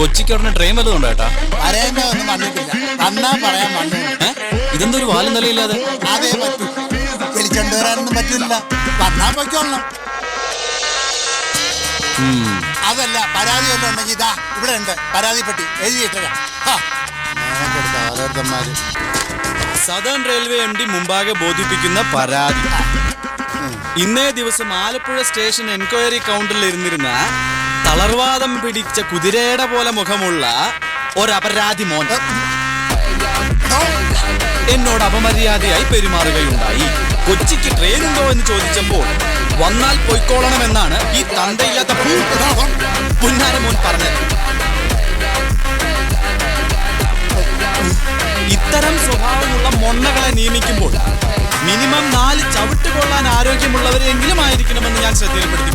കൊച്ചിക്ക് ഉടനെ ട്രെയിൻ വല്ലതും ഉണ്ടോ ഏട്ടാ? ഒന്നും വന്നിട്ടില്ല. വന്നാ പറയാൻ വന്നു. ഇതെന്തൊരു വാലും നിലയില്ലാതെ? അതേ പറ്റൂ. വിളിച്ചോണ്ട് വരാനൊന്നും പറ്റില്ല. വന്നാ പൊയ്ക്കോളണം. അതല്ല, പരാതി വല്ലതും ഉണ്ടെങ്കിൽ ഇതാ ഇവിടെ ഉണ്ട് പരാതിപ്പെട്ടി, എഴുതിയിട്ടരാ. സദേൺ റെയിൽവേ MD മുമ്പാകെ ബോധിപ്പിക്കുന്ന പരാതി. ഇന്നേ ദിവസം ആലപ്പുഴ സ്റ്റേഷൻ എൻക്വയറി കൗണ്ടറിൽ ഇരുന്നിരുന്ന തളർവാദം പിടിച്ച കുതിരയുടെ പോലെ മുഖമുള്ള ഒരപരാധി മോൻ എന്നോട് അപമര്യാദയായി പെരുമാറുകയുണ്ടായി. കൊച്ചിക്ക് ട്രെയിൻ ഉണ്ടോ എന്ന് ചോദിച്ചപ്പോൾ വന്നാൽ പൊയ്ക്കോളണമെന്നാണ് ഈ തന്തയില്ലാത്ത പുന്നാര മോൻ പറഞ്ഞത്. ഇത്തരം സ്വഭാവമുള്ള മൊണ്ണകളെ നിയമിക്കുമ്പോൾ മിനിമം 4 ചവിട്ട് കൊള്ളാൻ ആരോഗ്യമുള്ളവരെങ്കിലും ആയിരിക്കണമെന്ന് ഞാൻ ശ്രദ്ധയിൽപ്പെടുത്തി.